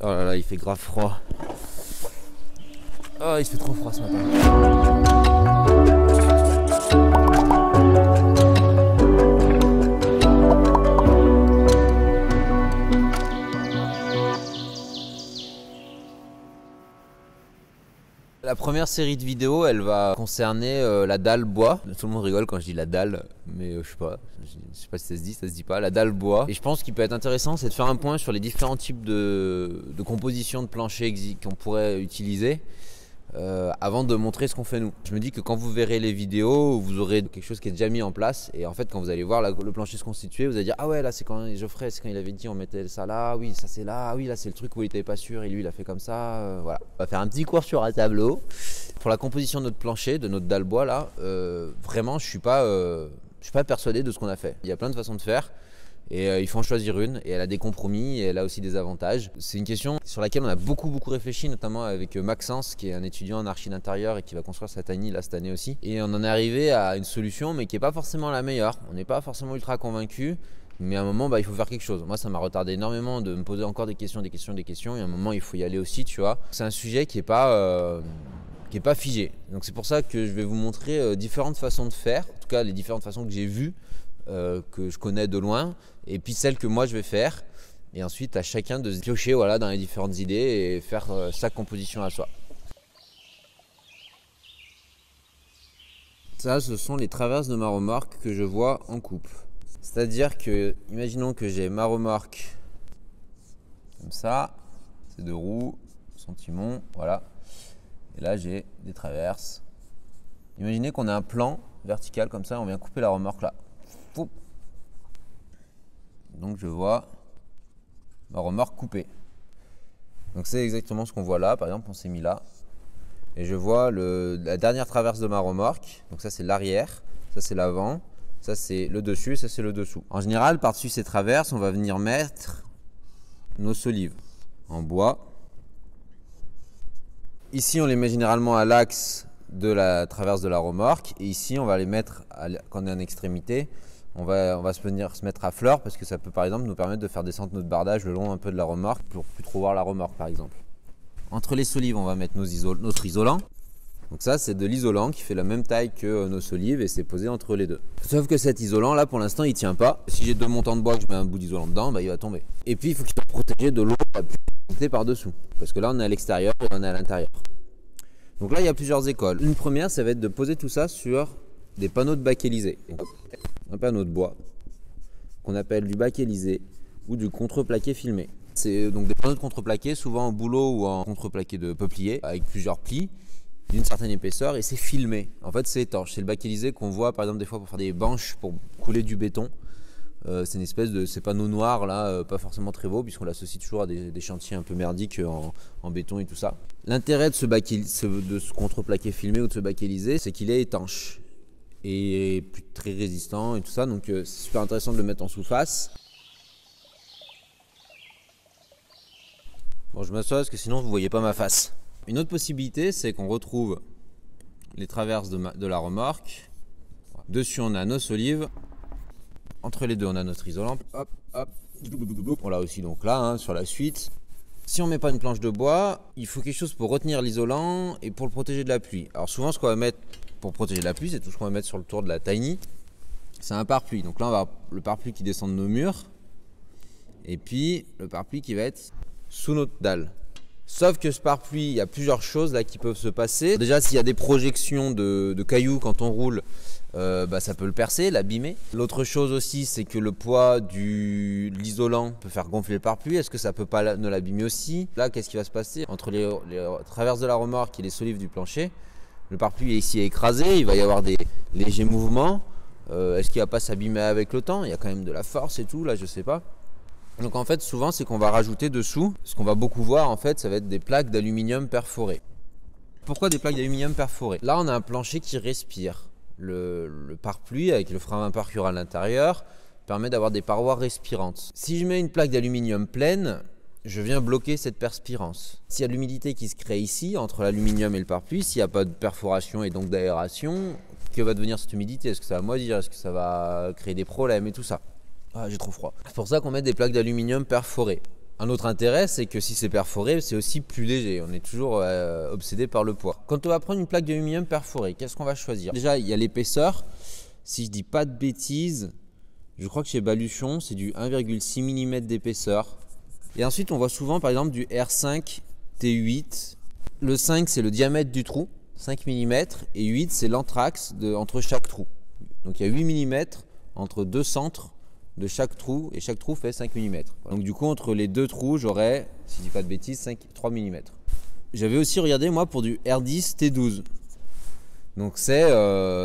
Oh là là, il fait grave froid. Oh, il fait trop froid ce matin. La première série de vidéos, elle va concerner la dalle bois. Tout le monde rigole quand je dis la dalle, mais je sais pas si ça se dit pas, la dalle bois. Et je pense qu'il peut être intéressant, c'est de faire un point sur les différents types de compositions de plancher qu'on pourrait utiliser avant de montrer ce qu'on fait nous. Je me dis que quand vous verrez les vidéos, vous aurez quelque chose qui est déjà mis en place. Et en fait, quand vous allez voir le plancher se constituer, vous allez dire « Ah ouais, là c'est quand Geoffrey, c'est quand il avait dit on mettait ça là, oui ça c'est là, oui là c'est le truc où il n'était pas sûr et lui il a fait comme ça. Voilà. » On va faire un petit cours sur un tableau. Pour la composition de notre plancher, de notre dalle bois là, vraiment je suis pas persuadé de ce qu'on a fait. Il y a plein de façons de faire. Et il faut en choisir une, et elle a des compromis, et elle a aussi des avantages. C'est une question sur laquelle on a beaucoup réfléchi, notamment avec Maxence, qui est un étudiant en archi d'intérieur et qui va construire sa tiny là cette année aussi. Et on en est arrivé à une solution, mais qui n'est pas forcément la meilleure. On n'est pas forcément ultra convaincu, mais à un moment, il faut faire quelque chose. Moi, ça m'a retardé énormément de me poser encore des questions, et à un moment, il faut y aller aussi, tu vois. C'est un sujet qui n'est pas figé. Donc c'est pour ça que je vais vous montrer différentes façons de faire, en tout cas les différentes façons que j'ai vues, que je connais de loin, et puis celles que moi je vais faire, et ensuite à chacun de se piocher dans les différentes idées et faire sa composition à soi. Ça, ce sont les traverses de ma remorque que je vois en coupe. C'est-à-dire que, imaginons que j'ai ma remorque comme ça, c'est 2 roues, son timon, voilà. Et là j'ai des traverses. Imaginez qu'on a un plan vertical comme ça, on vient couper la remorque là. Donc je vois ma remorque coupée. Donc c'est exactement ce qu'on voit là. Par exemple, on s'est mis là. Et je vois la dernière traverse de ma remorque. Donc ça c'est l'arrière, ça c'est l'avant, ça c'est le dessus et ça c'est le dessous. En général, par-dessus ces traverses, on va venir mettre nos solives en bois. Ici, on les met généralement à l'axe de la traverse de la remorque. Et ici, on va les mettre, quand on est en extrémité, on va se mettre à fleur parce que ça peut par exemple nous permettre de faire descendre notre bardage le long un peu de la remorque pour plus trop voir la remorque par exemple. Entre les solives, on va mettre notre isolant. Donc ça, c'est de l'isolant qui fait la même taille que nos solives et c'est posé entre les deux. Sauf que cet isolant là, pour l'instant, il tient pas. Si j'ai 2 montants de bois que je mets un bout d'isolant dedans, il va tomber. Et puis, il faut qu'il soit protégé de l'eau la plus par dessous. Parce que là, on est à l'extérieur et on est à l'intérieur. Donc là, il y a plusieurs écoles. Une première, ça va être de poser tout ça sur des panneaux de baquelisé. Un panneau de bois qu'on appelle du baquelisé ou du contreplaqué filmé. C'est donc des panneaux de contreplaqué, souvent en bouleau ou en contreplaqué de peuplier, avec plusieurs plis d'une certaine épaisseur, et c'est filmé. En fait, c'est étanche. C'est le baquelisé qu'on voit par exemple des fois pour faire des banches, pour couler du béton. C'est une espèce de ces panneaux noirs là, pas forcément très beaux puisqu'on l'associe toujours à des chantiers un peu merdiques en béton et tout ça. L'intérêt de ce contreplaqué filmé ou de ce baquelisé, c'est qu'il est étanche et très résistant et tout ça, donc c'est super intéressant de le mettre en sous-face. Bon, je m'assois parce que sinon vous voyez pas ma face. Une autre possibilité, c'est qu'on retrouve les traverses de la remorque. Dessus on a nos solives. Entre les deux, on a notre isolant. Hop, hop. On l'a aussi donc là, sur la suite. Si on met pas une planche de bois, il faut quelque chose pour retenir l'isolant et pour le protéger de la pluie. Alors souvent, ce qu'on va mettre pour protéger de la pluie, c'est tout ce qu'on va mettre sur le tour de la tiny. C'est un pare-pluie. Donc là, on va avoir le pare-pluie qui descend de nos murs. Et puis, le pare-pluie qui va être sous notre dalle. Sauf que ce pare-pluie, il y a plusieurs choses là qui peuvent se passer. Déjà, s'il y a des projections de cailloux quand on roule, ça peut le percer, l'abîmer. L'autre chose aussi, c'est que le poids de l'isolant peut faire gonfler le pare-pluie. Est-ce que ça peut pas ne l'abîmer aussi? Là, qu'est-ce qui va se passer? Entre les traverses de la remorque et les solives du plancher, le pare-pluie est ici écrasé, il va y avoir des légers mouvements. Est-ce qu'il va pas s'abîmer avec le temps? Il y a quand même de la force et tout, là je sais pas. Donc en fait, souvent, c'est qu'on va rajouter dessous, ce qu'on va beaucoup voir en fait, ça va être des plaques d'aluminium perforées. Pourquoi des plaques d'aluminium perforées? Là, on a un plancher qui respire. Le pare-pluie avec le frein à vapeur qu'il y aura à l'intérieur permet d'avoir des parois respirantes. Si je mets une plaque d'aluminium pleine, je viens bloquer cette perspirance. S'il y a de l'humidité qui se crée ici, entre l'aluminium et le pare-pluie, s'il n'y a pas de perforation et donc d'aération, que va devenir cette humidité? Est-ce que ça va moisir? Est-ce que ça va créer des problèmes et tout ça? Ah, j'ai trop froid. C'est pour ça qu'on met des plaques d'aluminium perforées. Un autre intérêt, c'est que si c'est perforé, c'est aussi plus léger. On est toujours obsédé par le poids. Quand on va prendre une plaque d'aluminium perforée, qu'est-ce qu'on va choisir? Déjà, il y a l'épaisseur. Si je dis pas de bêtises, je crois que chez Baluchon, c'est du 1,6 mm d'épaisseur. Et ensuite, on voit souvent, par exemple, du R5 T8. Le 5, c'est le diamètre du trou, 5 mm. Et 8, c'est l'anthrax entre chaque trou. Donc, il y a 8 mm entre deux centres de chaque trou, et chaque trou fait 5 mm. Donc du coup, entre les deux trous, j'aurais, si je dis pas de bêtises, 3 mm. J'avais aussi regardé, moi, pour du R10 T12. Donc c'est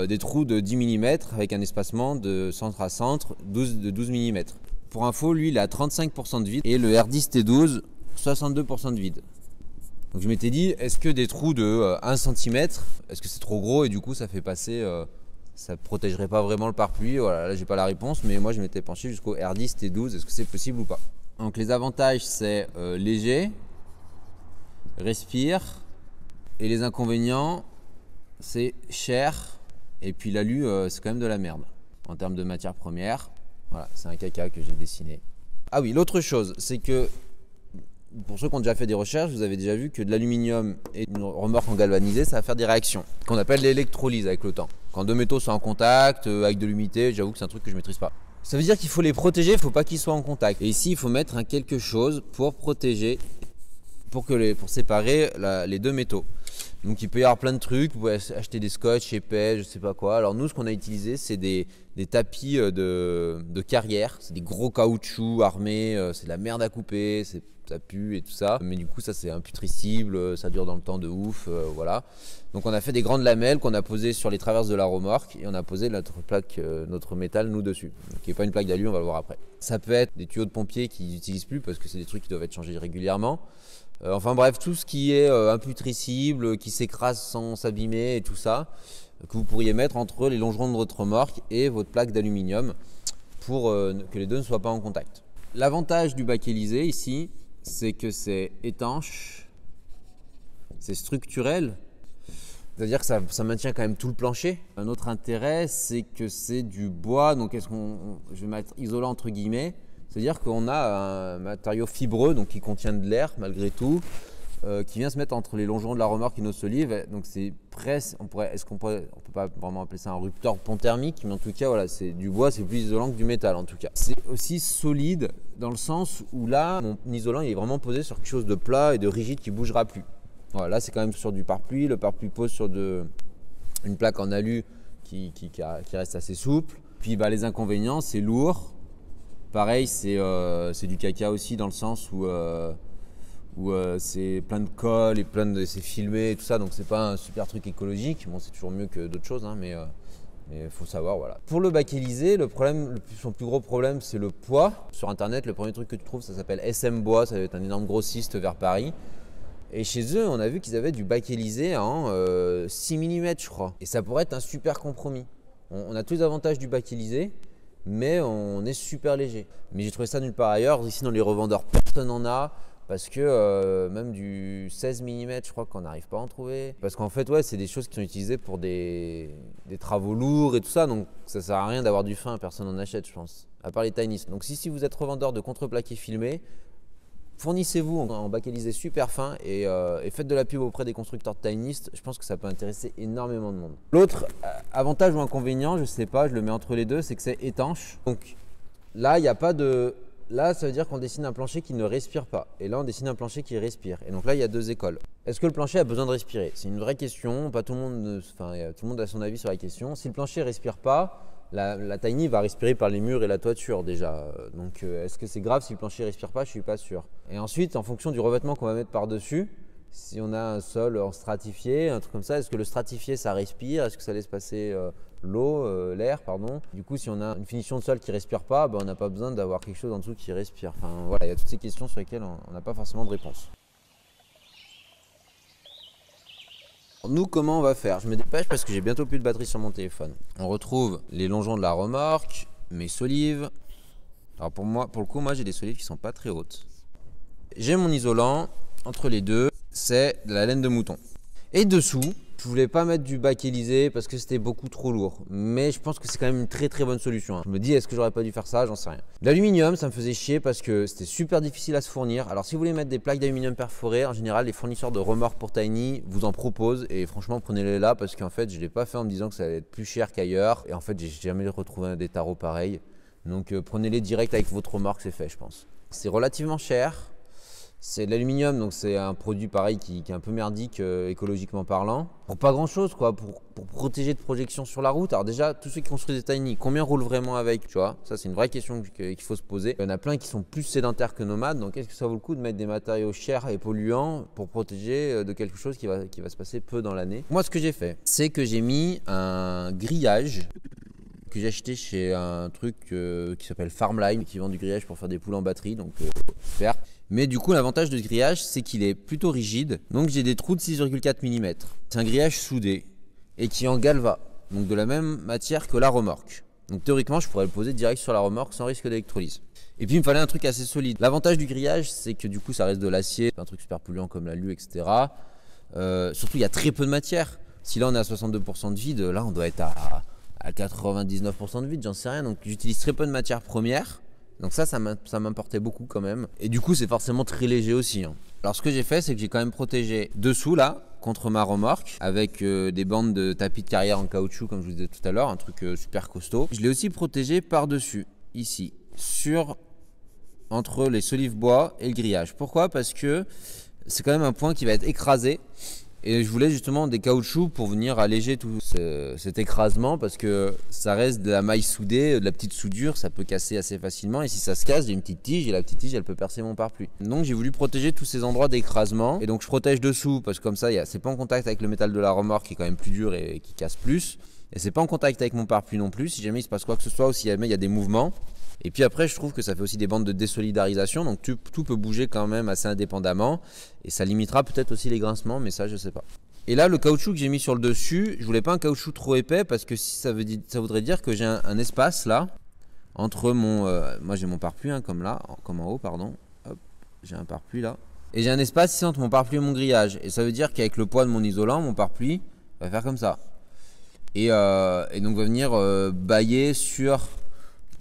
des trous de 10 mm avec un espacement de centre à centre de 12 mm. Pour info, lui, il a 35% de vide, et le R10 T12, 62% de vide. Donc je m'étais dit, est-ce que des trous de 1 cm, est-ce que c'est trop gros, et du coup, ça fait passer... ça ne protégerait pas vraiment le pare-pluie. Voilà, là j'ai pas la réponse, mais moi je m'étais penché jusqu'au R10 T12. Est-ce que c'est possible ou pas? Donc les avantages, c'est léger, respire, et les inconvénients, c'est cher, et puis l'alu, c'est quand même de la merde en termes de matière première. Voilà, c'est un caca que j'ai dessiné. Ah oui, l'autre chose, c'est que pour ceux qui ont déjà fait des recherches, vous avez déjà vu que de l'aluminium et une remorque en galvanisé, ça va faire des réactions qu'on appelle l'électrolyse avec le temps. Quand deux métaux sont en contact, avec de l'humidité, j'avoue que c'est un truc que je ne maîtrise pas. Ça veut dire qu'il faut les protéger, il ne faut pas qu'ils soient en contact. Et ici, il faut mettre quelque chose pour protéger, pour séparer les deux métaux. Donc il peut y avoir plein de trucs, vous pouvez acheter des scotch épais, je sais pas quoi. Alors nous, ce qu'on a utilisé, c'est des tapis de carrière. C'est des gros caoutchoucs armés, c'est de la merde à couper, ça pue et tout ça. Mais du coup, ça c'est imputrescible, ça dure dans le temps de ouf, voilà. Donc on a fait des grandes lamelles qu'on a posées sur les traverses de la remorque et on a posé notre plaque, notre métal, nous dessus. Donc, qui n'est pas une plaque d'alu, on va le voir après. Ça peut être des tuyaux de pompiers qu'ils n'utilisent plus parce que c'est des trucs qui doivent être changés régulièrement. Enfin bref, tout ce qui est imputrescible, qui s'écrase sans s'abîmer et tout ça, que vous pourriez mettre entre les longerons de votre remorque et votre plaque d'aluminium pour que les deux ne soient pas en contact. L'avantage du bac Élysée ici, c'est que c'est étanche, c'est structurel, c'est-à-dire que ça maintient quand même tout le plancher. Un autre intérêt, c'est que c'est du bois, donc je vais mettre isolant entre guillemets. C'est-à-dire qu'on a un matériau fibreux, donc qui contient de l'air malgré tout, qui vient se mettre entre les longerons de la remorque et nos solives. Donc c'est presque, on peut pas vraiment appeler ça un rupteur pont thermique, mais en tout cas voilà, c'est du bois, c'est plus isolant que du métal en tout cas. C'est aussi solide dans le sens où là, mon isolant il est vraiment posé sur quelque chose de plat et de rigide qui ne bougera plus. Voilà, là c'est quand même sur du pare-pluie, le pare-pluie pose sur une plaque en alu qui reste assez souple. Puis les inconvénients, c'est lourd. Pareil, c'est du caca aussi dans le sens où c'est plein de colle et c'est filmé et tout ça, donc c'est pas un super truc écologique. Bon, c'est toujours mieux que d'autres choses, hein, mais il faut savoir, voilà. Pour le bac Élysée, son plus gros problème, c'est le poids. Sur internet, le premier truc que tu trouves, ça s'appelle SM Bois, ça va être un énorme grossiste vers Paris. Et chez eux, on a vu qu'ils avaient du bac Élysée en 6 mm, je crois. Et ça pourrait être un super compromis. On a tous les avantages du bac Élysée, mais on est super léger. Mais j'ai trouvé ça nulle part ailleurs. Ici, dans les revendeurs, personne n'en a. Parce que même du 16 mm, je crois qu'on n'arrive pas à en trouver. Parce qu'en fait, ouais, c'est des choses qui sont utilisées pour des travaux lourds et tout ça. Donc, ça sert à rien d'avoir du fin. Personne n'en achète, je pense. À part les tainistes. Donc, si vous êtes revendeur de contreplaqué filmé, fournissez-vous en bac Élysée super fin et faites de la pub auprès des constructeurs de tainistes. Je pense que ça peut intéresser énormément de monde. L'autre avantage ou inconvénient, je sais pas, je le mets entre les deux, c'est que c'est étanche. Donc là, il n'y a pas de... Là, ça veut dire qu'on dessine un plancher qui ne respire pas. Et là, on dessine un plancher qui respire. Et donc là, il y a deux écoles. Est-ce que le plancher a besoin de respirer? C'est une vraie question. Pas tout le monde, tout le monde a son avis sur la question. Si le plancher ne respire pas, la tiny va respirer par les murs et la toiture déjà. Donc est-ce que c'est grave si le plancher ne respire pas? Je ne suis pas sûr. Et ensuite, en fonction du revêtement qu'on va mettre par-dessus, si on a un sol en stratifié, un truc comme ça, est-ce que le stratifié ça respire? Est-ce que ça laisse passer l'air, pardon? Du coup, si on a une finition de sol qui ne respire pas, on n'a pas besoin d'avoir quelque chose en dessous qui respire. Enfin voilà, il y a toutes ces questions sur lesquelles on n'a pas forcément de réponse. Nous, comment on va faire? Je me dépêche parce que j'ai bientôt plus de batterie sur mon téléphone. On retrouve les longerons de la remorque, mes solives. Alors pour le coup, moi j'ai des solives qui sont pas très hautes. J'ai mon isolant, entre les deux, c'est de la laine de mouton. Et dessous, Je voulais pas mettre du bac Élysée parce que c'était beaucoup trop lourd. Mais je pense que c'est quand même une très très bonne solution. Je me dis, est-ce que j'aurais pas dû faire ça? J'en sais rien. L'aluminium, ça me faisait chier parce que c'était super difficile à se fournir. Alors si vous voulez mettre des plaques d'aluminium perforées, en général, les fournisseurs de remorques pour Tiny vous en proposent. Et franchement, prenez-les là parce qu'en fait, je l'ai pas fait en me disant que ça allait être plus cher qu'ailleurs. Et en fait, j'ai jamais retrouvé des tarots pareils. Donc prenez-les direct avec votre remorque, c'est fait, je pense. C'est relativement cher. C'est de l'aluminium, donc c'est un produit pareil qui est un peu merdique écologiquement parlant. Pour pas grand chose quoi, pour protéger de projections sur la route. Alors déjà, tous ceux qui construisent des Tiny, combien roulent vraiment avec? Tu vois, ça c'est une vraie question qu'il faut se poser. Il y en a plein qui sont plus sédentaires que nomades, donc est-ce que ça vaut le coup de mettre des matériaux chers et polluants pour protéger de quelque chose qui va se passer peu dans l'année? Moi ce que j'ai fait, c'est que j'ai mis un grillage que j'ai acheté chez un truc qui s'appelle Farmline, qui vend du grillage pour faire des poules en batterie, donc super. Mais du coup, l'avantage de ce grillage, c'est qu'il est plutôt rigide. Donc j'ai des trous de 6,4 mm. C'est un grillage soudé et qui est en galva, donc de la même matière que la remorque. Donc théoriquement, je pourrais le poser direct sur la remorque sans risque d'électrolyse. Et puis il me fallait un truc assez solide. L'avantage du grillage, c'est que du coup, ça reste de l'acier, un truc super polluant comme l'alu, etc. Surtout, il y a très peu de matière. Si là, on est à 62% de vide, là, on doit être à 99% de vide, j'en sais rien. Donc j'utilise très peu de matières premières. Donc ça m'importait beaucoup quand même. Et du coup, c'est forcément très léger aussi. Alors ce que j'ai fait, c'est que j'ai quand même protégé dessous là, contre ma remorque, avec des bandes de tapis de carrière en caoutchouc, comme je vous disais tout à l'heure, un truc super costaud. Je l'ai aussi protégé par-dessus, ici, entre les solives bois et le grillage. Pourquoi? Parce que c'est quand même un point qui va être écrasé. Et je voulais justement des caoutchoucs pour venir alléger tout cet écrasement parce que ça reste de la maille soudée, de la petite soudure, ça peut casser assez facilement. Et si ça se casse, j'ai une petite tige et la petite tige elle peut percer mon pare-pluie. Donc j'ai voulu protéger tous ces endroits d'écrasement. Et donc je protège dessous parce que comme ça, c'est pas en contact avec le métal de la remorque qui est quand même plus dur et qui casse plus. Et c'est pas en contact avec mon pare-pluie non plus. Si jamais il se passe quoi que ce soit ou si jamais il y a des mouvements. Et puis après, je trouve que ça fait aussi des bandes de désolidarisation, donc tout peut bouger quand même assez indépendamment, et ça limitera peut-être aussi les grincements, mais ça, je sais pas. Et là, le caoutchouc que j'ai mis sur le dessus, je voulais pas un caoutchouc trop épais, parce que si ça voudrait dire que j'ai un espace là, entre mon... moi j'ai mon pare-pluis, comme là, comme en haut, pardon. Hop, j'ai un pare-pluis là. Et j'ai un espace ici entre mon pare-pluis et mon grillage. Et ça veut dire qu'avec le poids de mon isolant, mon pare-pluis va faire comme ça. Et donc va venir bailler sur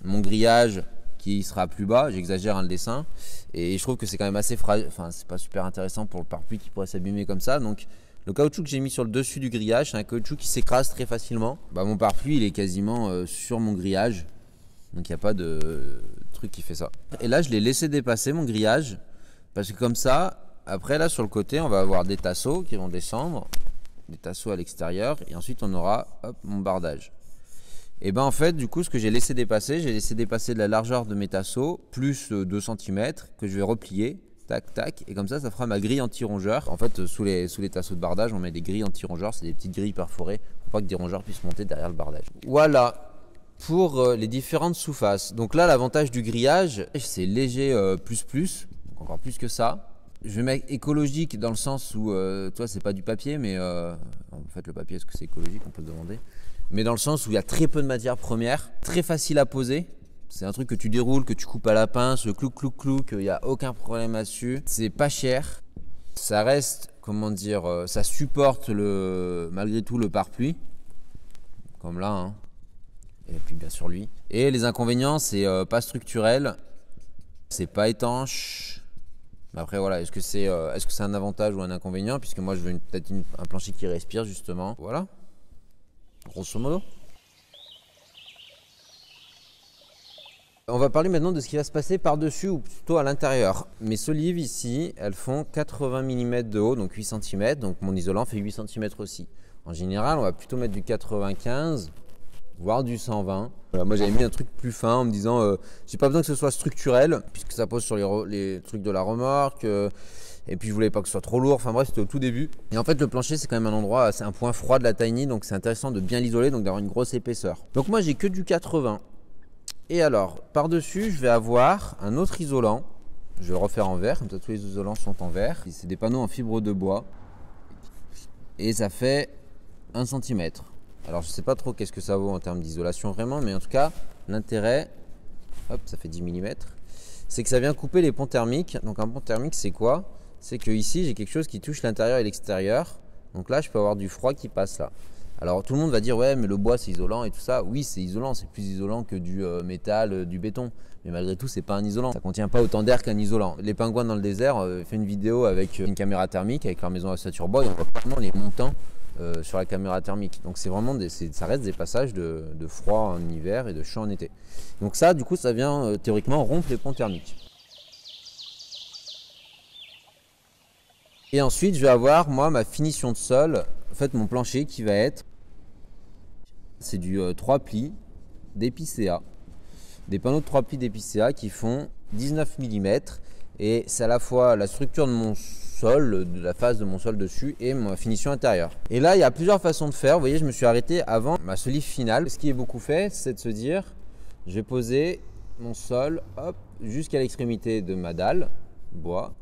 mon grillage qui sera plus bas, j'exagère le dessin, et je trouve que c'est quand même assez fragile, enfin c'est pas super intéressant pour le pare-pluie qui pourrait s'abîmer comme ça. Donc le caoutchouc que j'ai mis sur le dessus du grillage, c'est un caoutchouc qui s'écrase très facilement. Mon pare-pluie il est quasiment sur mon grillage, donc il n'y a pas de truc qui fait ça. Et là je l'ai laissé dépasser mon grillage, parce que comme ça, après là sur le côté on va avoir des tasseaux qui vont descendre, des tasseaux à l'extérieur, et ensuite on aura mon bardage. Et en fait, du coup, ce que j'ai laissé dépasser de la largeur de mes tasseaux, plus 2 cm, que je vais replier, tac, tac, et comme ça, ça fera ma grille anti-rongeur. En fait, sous les tasseaux de bardage, on met des grilles anti-rongeurs, c'est des petites grilles perforées, pour pas que des rongeurs puissent monter derrière le bardage. Voilà, pour les différentes sous-faces. Donc là, l'avantage du grillage, c'est léger plus, donc encore plus que ça. Je vais mettre écologique dans le sens où, toi, c'est pas du papier, mais en fait, le papier, est-ce que c'est écologique? On peut le demander. Mais dans le sens où il y a très peu de matières premières, très facile à poser. C'est un truc que tu déroules, que tu coupes à la pince, clouc, il n'y a aucun problème là-dessus. C'est pas cher. Ça reste, comment dire, ça supporte malgré tout le pare-pluie. Comme là, Et puis bien sûr lui. Et les inconvénients, c'est pas structurel, c'est pas étanche. Mais après voilà, est-ce que c'est un avantage ou un inconvénient? Puisque moi je veux peut-être un plancher qui respire justement. Voilà. Grosso modo. On va parler maintenant de ce qui va se passer par-dessus ou plutôt à l'intérieur. Mes solives ici, elles font 80 mm de haut, donc 8 cm. Donc mon isolant fait 8 cm aussi. En général, on va plutôt mettre du 95, voire du 120. Voilà, moi j'avais mis un truc plus fin en me disant j'ai pas besoin que ce soit structurel, puisque ça pose sur les trucs de la remorque. Et puis je voulais pas que ce soit trop lourd, enfin bref c'était au tout début. Et en fait le plancher c'est quand même un endroit, c'est un point froid de la Tiny, donc c'est intéressant de bien l'isoler, donc d'avoir une grosse épaisseur. Donc moi j'ai que du 80. Et alors par dessus je vais avoir un autre isolant, je vais le refaire en verre, comme ça tous les isolants sont en verre. C'est des panneaux en fibre de bois. Et ça fait 1 cm. Alors je sais pas trop qu'est-ce que ça vaut en termes d'isolation vraiment, mais en tout cas l'intérêt, hop ça fait 10 mm, c'est que ça vient couper les ponts thermiques. Donc un pont thermique c'est quoi? C'est que ici j'ai quelque chose qui touche l'intérieur et l'extérieur, Donc là, je peux avoir du froid qui passe là. Alors tout le monde va dire ouais mais le bois c'est isolant et tout ça. Oui c'est isolant, c'est plus isolant que du métal, du béton. Mais malgré tout c'est pas un isolant. Ça contient pas autant d'air qu'un isolant. Les pingouins dans le désert fait une vidéo avec une caméra thermique avec leur maison à ossature bois et on voit vraiment les montants sur la caméra thermique. Donc c'est vraiment ça reste des passages de froid en hiver et de chaud en été. Donc ça du coup ça vient théoriquement rompre les ponts thermiques. Et ensuite je vais avoir moi ma finition de sol, en fait mon plancher qui va être c'est du 3 plis d'épicéa, des panneaux de 3 plis d'épicéa qui font 19 mm et c'est à la fois la structure de mon sol, de la face de mon sol dessus et ma finition intérieure. Et là il y a plusieurs façons de faire, vous voyez je me suis arrêté avant ma solive finale. Ce qui est beaucoup fait c'est de se dire je vais poser mon sol jusqu'à l'extrémité de ma dalle bois.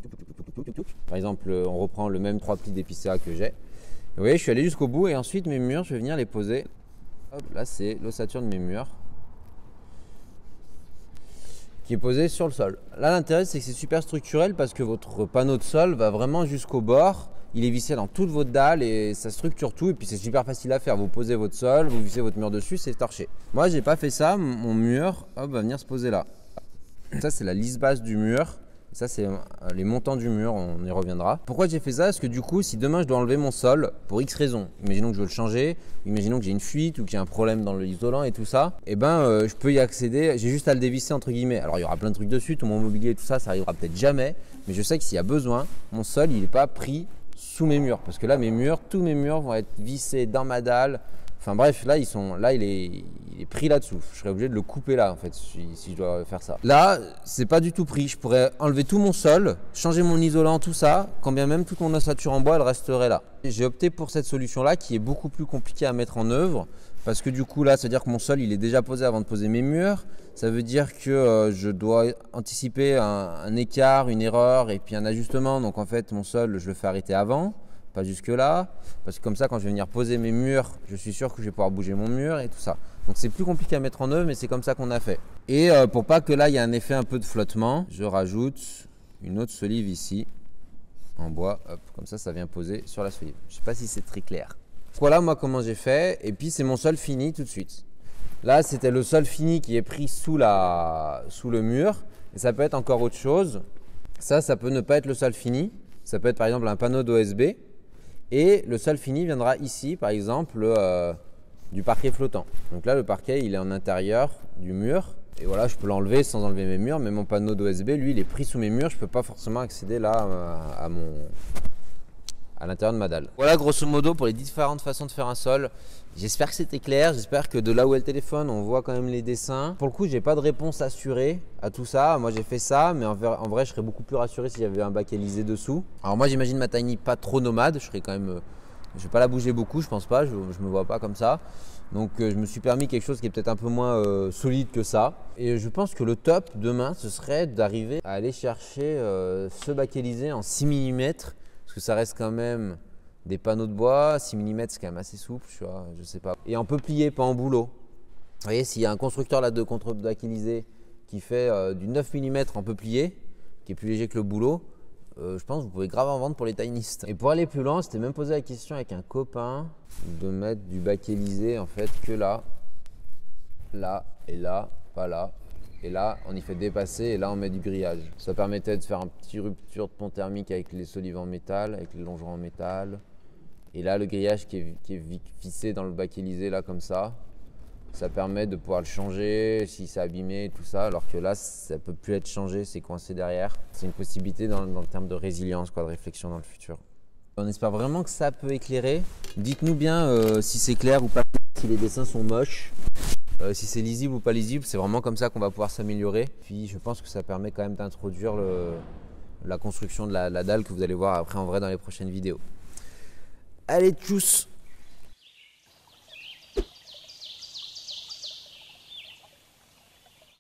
Par exemple on reprend le même 3 plis d'épicéa que j'ai. Vous voyez je suis allé jusqu'au bout et ensuite mes murs je vais venir les poser. Hop, là c'est l'ossature de mes murs qui est posée sur le sol. Là l'intérêt c'est que c'est super structurel parce que votre panneau de sol va vraiment jusqu'au bord. Il est vissé dans toute votre dalle et ça structure tout et puis c'est super facile à faire. Vous posez votre sol, vous vissez votre mur dessus, c'est torché. Moi j'ai pas fait ça, mon mur va venir se poser là. Ça c'est la lisse basse du mur. Ça c'est les montants du mur, on y reviendra. Pourquoi j'ai fait ça? Parce que du coup si demain je dois enlever mon sol pour X raisons, imaginons que je veux le changer, imaginons que j'ai une fuite ou qu'il y a un problème dans l'isolant et tout ça, et je peux y accéder, j'ai juste à le dévisser entre guillemets. Alors il y aura plein de trucs dessus, tout mon mobilier et tout ça, ça arrivera peut-être jamais, mais je sais que s'il y a besoin, mon sol il n'est pas pris sous mes murs, parce que là tous mes murs vont être vissés dans ma dalle. Enfin bref, là il est pris là-dessous. Je serais obligé de le couper là en fait si je dois faire ça. Là, c'est pas du tout pris. Je pourrais enlever tout mon sol, changer mon isolant, tout ça, quand bien même toute mon ossature en bois, elle resterait là. J'ai opté pour cette solution-là qui est beaucoup plus compliquée à mettre en œuvre parce que du coup là, ça veut dire que mon sol il est déjà posé avant de poser mes murs. Ça veut dire que je dois anticiper un écart, une erreur et puis un ajustement. Donc en fait, mon sol, je le fais arrêter avant. Pas jusque là, parce que comme ça quand je vais venir poser mes murs, je suis sûr que je vais pouvoir bouger mon mur et tout ça. Donc c'est plus compliqué à mettre en œuvre mais c'est comme ça qu'on a fait. Et pour pas que là il y ait un effet un peu de flottement, je rajoute une autre solive ici en bois, hop, comme ça vient poser sur la solive. Je sais pas si c'est très clair. Voilà moi comment j'ai fait et puis c'est mon sol fini tout de suite. Là c'était le sol fini qui est pris sous le mur et ça peut être encore autre chose. Ça peut ne pas être le sol fini, ça peut être par exemple un panneau d'OSB. Et le sol fini viendra ici, par exemple, du parquet flottant. Donc là, le parquet, il est en intérieur du mur. Et voilà, je peux l'enlever sans enlever mes murs. Mais mon panneau d'OSB, lui, il est pris sous mes murs. Je ne peux pas forcément accéder là à l'intérieur de ma dalle. Voilà, grosso modo, pour les différentes façons de faire un sol. J'espère que c'était clair. J'espère que de là où est le téléphone, on voit quand même les dessins. Pour le coup, j'ai pas de réponse assurée à tout ça. Moi, j'ai fait ça, mais en vrai, je serais beaucoup plus rassuré si j'avais un bac hélisé dessous. Alors moi, j'imagine ma tiny pas trop nomade. Je serais quand même, je vais pas la bouger beaucoup, je pense pas. Je me vois pas comme ça. Donc, je me suis permis quelque chose qui est peut-être un peu moins solide que ça. Et je pense que le top demain, ce serait d'arriver à aller chercher ce bac hélisé en 6 mm. Parce que ça reste quand même des panneaux de bois, 6 mm c'est quand même assez souple, tu vois, je sais pas. Et en peuplier, pas en bouleau. Vous voyez, s'il y a un constructeur là de contre-bac hélisé qui fait du 9 mm en peuplier, qui est plus léger que le bouleau, je pense que vous pouvez grave en vendre pour les tinistes. Et pour aller plus loin, c'était même posé la question avec un copain de mettre du bac hélisé en fait que là, là et là, pas là. Et là, on y fait dépasser et là, on met du grillage. Ça permettait de faire une petite rupture de pont thermique avec les solives en métal, avec les longerons en métal. Et là, le grillage qui est vissé dans le bac hélisé, là, comme ça permet de pouvoir le changer si c'est abîmé et tout ça. Alors que là, ça ne peut plus être changé, c'est coincé derrière. C'est une possibilité dans le terme de résilience, quoi, de réflexion dans le futur. On espère vraiment que ça peut éclairer. Dites-nous bien si c'est clair ou pas, si les dessins sont moches. Si c'est lisible ou pas lisible, c'est vraiment comme ça qu'on va pouvoir s'améliorer. Puis je pense que ça permet quand même d'introduire la construction de la dalle que vous allez voir après en vrai dans les prochaines vidéos. Allez, tchuss!